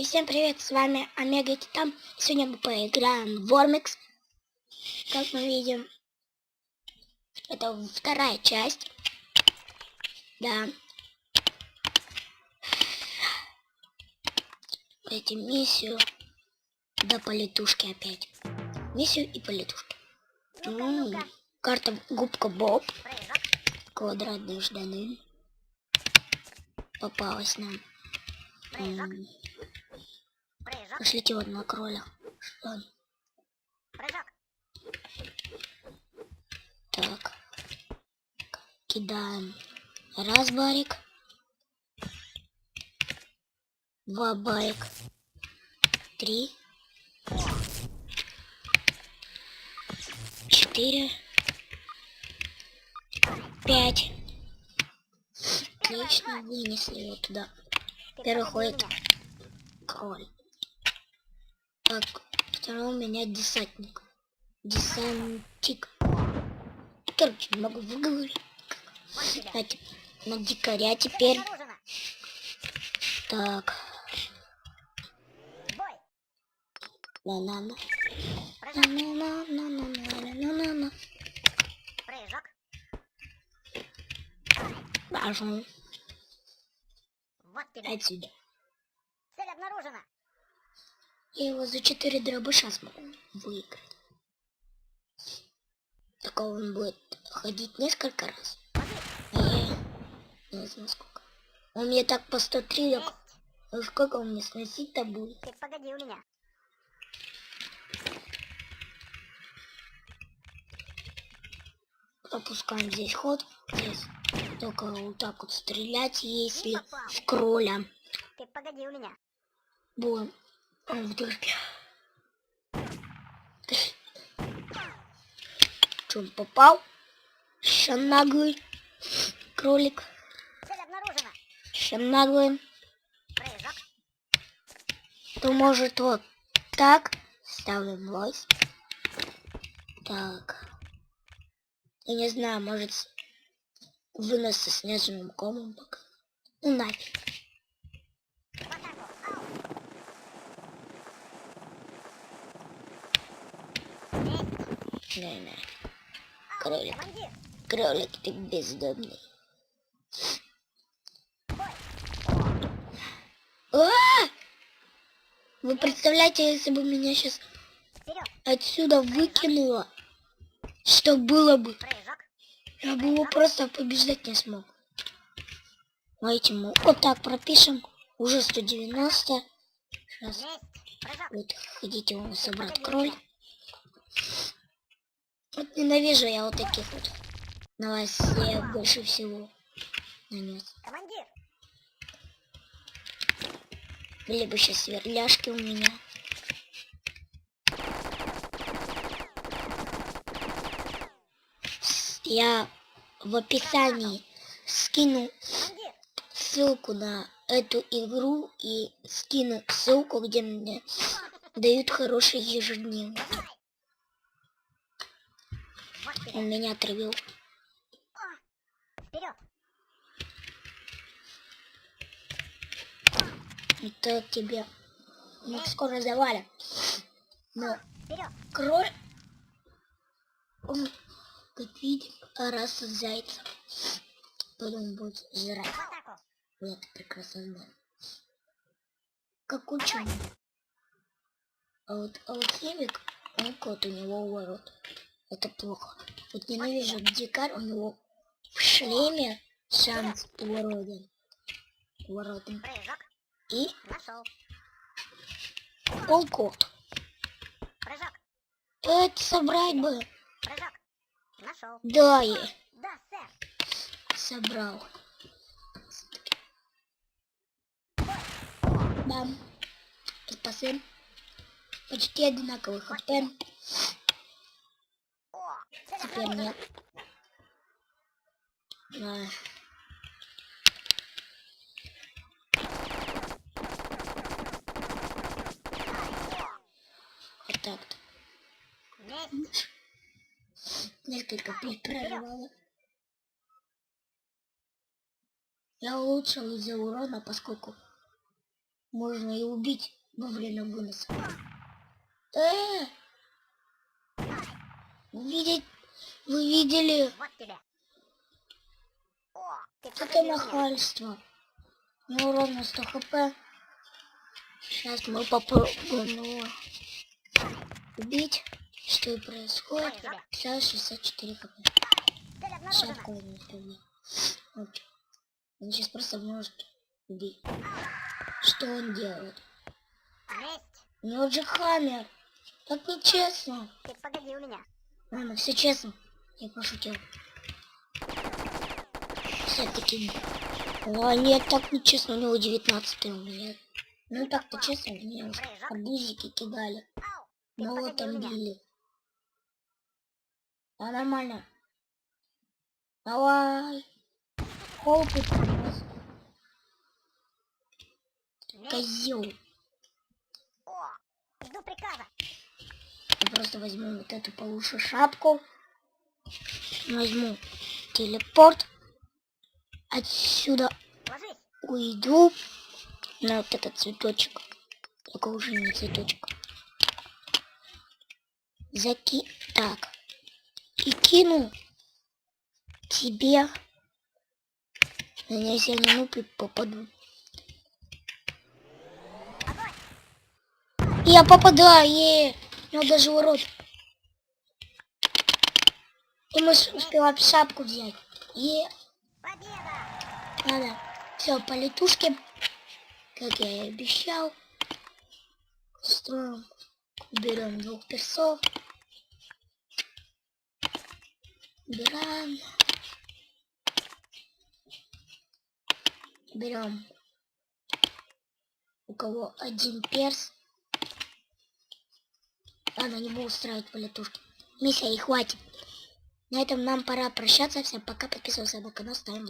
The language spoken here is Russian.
И всем привет, с вами Омега Титан. Сегодня мы поиграем в Вормикс. Как мы видим, это вторая часть. Да. Эти миссию. Да, полетушки опять. Миссию и полетушки. Карта Губка Боб. Квадратные жданы. Попалась нам. Пошлите вот на кроля. Так. Кидаем. Раз барик. Два барик. 3. 4. 5. Отлично, вынесли его туда. Первый ходит кроль. Так, второй у меня десантник. Десантик. Короче, не могу выговорить. Давайте на дикаря теперь. Так. На-на-на. На-на-на-на-на-на-на-на-на. Пошел. Отсюда. Цель обнаружена. Я его за 4 дробыша смогу выиграть. Так он будет ходить несколько раз. Не знаю сколько. Он мне так по 103. Ну сколько он мне сносить-то будет? Ты погоди у меня. Опускаем здесь ход. Здесь только вот так вот стрелять, если в кроля. Ты погоди у меня. Будем в дырке. Что, он попал? Еще наглый кролик. Цель обнаружена. Еще наглый. Прыжок. То может вот так. Ставим лось. Так. Я не знаю, может вынос со снежным комом пока. Ну нафиг. Не. Кролик. Кролик, ты бездомный. Вы представляете, если бы меня сейчас отсюда выкинуло, что было бы? Я бы его просто побеждать не смог. Давайте мы вот так пропишем. Уже 190. Сейчас вот хотите его собрать кроль. Вот ненавижу я вот таких вот. На вас я больше всего нанес. Командир. Были бы сейчас сверляшки у меня. Я в описании скину ссылку на эту игру и скину ссылку, где мне дают хорошие ежедневные. Он меня отравил. Вперед. Это тебе. Мы скоро завалим. Но Вперед. кроль, он, как видим, раз зайца. Потом будет жрать. В атаку. Вот это прекрасно знаю. Как ученый. А вот алхимик, он кот, у него ворот. Это плохо. Вот ненавижу дикарь, у него в шлеме шанс воротен. Прыжок. И Нашел. полкот. Прыжок. Это собрать бы. Прыжок. Нашел. Да, я Да, сэр. собрал. Бам. Спасибо. Почти одинаковый хп. О, цель Теперь обнаружена. нет. Вот так-то. Есть. Несколько пуль прорвало. Я улучшил из-за урона, поскольку можно и убить во время выноса. Вы видели? Вот тебе. О, ты Это погоди у меня. нахальство. У него ровно 100 хп. Сейчас мы попробуем его убить. Что и происходит. Прыжок. Сейчас 64 хп. Цель обнаружена. Шапку он не убил. Вот. Он сейчас просто может убить. Что он делает? Месть. У него же хаммер. Так нечестно. Ты погоди у меня. Ладно, все честно. Я пошутил. Все-таки. О, нет, так нечестно. У него 19 у меня. Ну так-то честно, меня уже арбузики кидали. Ау. Ты Но вот погоди у там меня. били. А нормально. Давай. Холпы просто. Месть. Козел. О, жду приказа. Я просто возьму вот эту получше шапку. Возьму телепорт. Отсюда Ложись. уйду на вот этот цветочек. Только уже не цветочек. Так. И кину тебе. На если я не попаду. Я попадаю, у него даже урод. И мы успеваем шапку взять. Победа. Надо. Все, по летушке. Как я и обещал. Строим. Берем 2 персов. Убираем. Берем. У кого 1 перс. Ладно, не буду устраивать по летушке. Миссия и хватит. На этом нам пора прощаться. Всем пока. Подписывайся на канал. Ставим